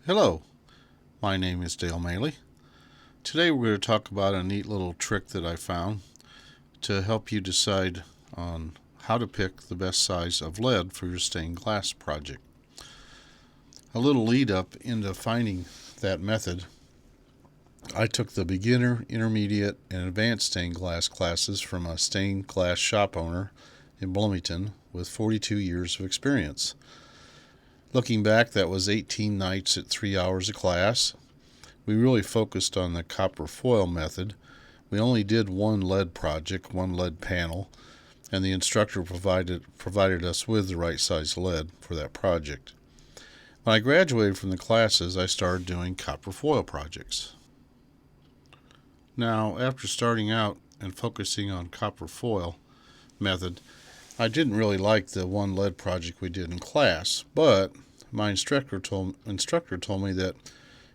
Hello, my name is Dale Maley. Today we're going to talk about a neat little trick that I found to help you decide on how to pick the best size of lead for your stained glass project. A little lead up into finding that method, I took the beginner, intermediate, and advanced stained glass classes from a stained glass shop owner in Bloomington with 42 years of experience. Looking back, that was 18 nights at 3 hours a class. We really focused on the copper foil method. We only did one lead project, one lead panel, and the instructor provided us with the right size lead for that project. When I graduated from the classes, I started doing copper foil projects. Now, after starting out and focusing on copper foil method, I didn't really like the one lead project we did in class, but my instructor told me that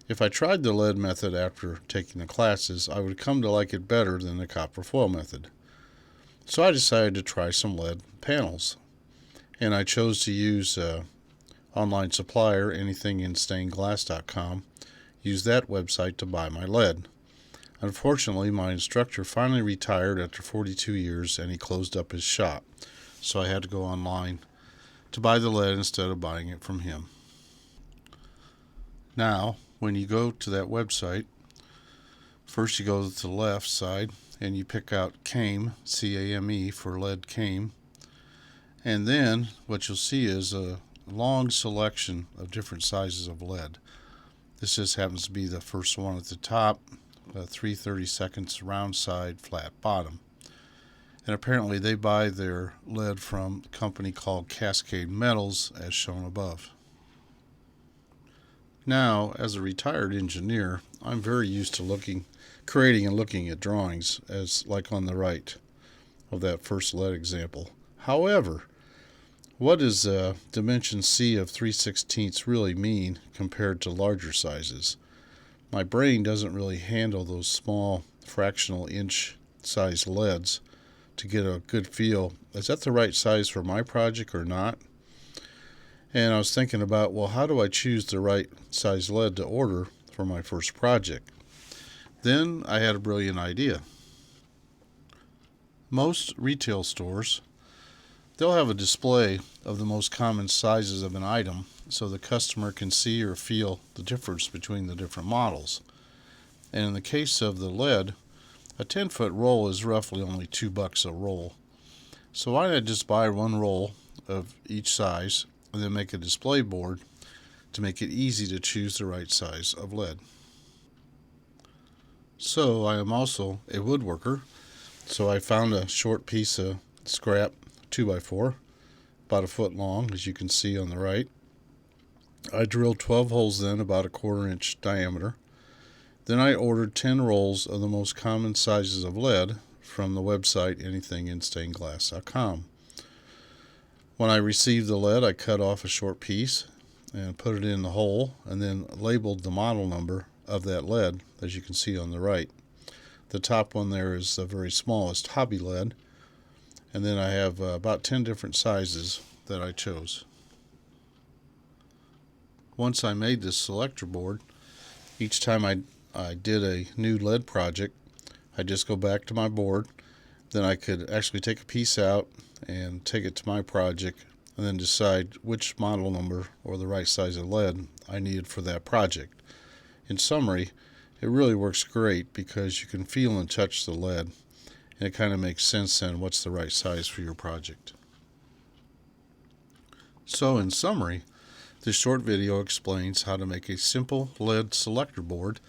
if I tried the lead method after taking the classes, I would come to like it better than the copper foil method. So I decided to try some lead panels, and I chose to use online supplier, anythinginstainedglass.com, use that website to buy my lead. Unfortunately, my instructor finally retired after 42 years and he closed up his shop, so I had to go online to buy the lead instead of buying it from him. Now, when you go to that website, first you go to the left side and you pick out CAME, C-A-M-E, for lead CAME, and then what you'll see is a long selection of different sizes of lead. This just happens to be the first one at the top, 3/32 round side, flat bottom. And apparently they buy their lead from a company called Cascade Metals, as shown above. Now, as a retired engineer, I'm very used to creating and looking at drawings, as like on the right of that first lead example. However, what does dimension C of 3/16 really mean compared to larger sizes? My brain doesn't really handle those small fractional inch size leads to get a good feel. Is that the right size for my project or not? And I was thinking about, well, how do I choose the right size lead to order for my first project? Then I had a brilliant idea. Most retail stores, they'll have a display of the most common sizes of an item so the customer can see or feel the difference between the different models. And in the case of the lead, a 10-foot roll is roughly only $2 a roll. So why not just buy one roll of each size and then make a display board to make it easy to choose the right size of lead? So I am also a woodworker, so I found a short piece of scrap 2x4, about a foot long, as you can see on the right. I drilled 12 holes then, about a 1/4 inch diameter. Then I ordered 10 rolls of the most common sizes of lead from the website anythinginstainedglass.com. When I received the lead, I cut off a short piece and put it in the hole and then labeled the model number of that lead, as you can see on the right. The top one there is the very smallest hobby lead, and then I have about 10 different sizes that I chose. Once I made this selector board, each time I did a new lead project, I just go back to my board. Then I could actually take a piece out and take it to my project and then decide which model number or the right size of lead I needed for that project. In summary, it really works great because you can feel and touch the lead, and it kind of makes sense then what's the right size for your project. So in summary, this short video explains how to make a simple lead selector board,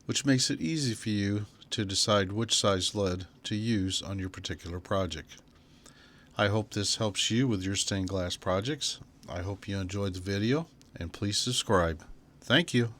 which makes it easy for you to decide which size lead to use on your particular project. I hope this helps you with your stained glass projects. I hope you enjoyed the video, and please subscribe. Thank you.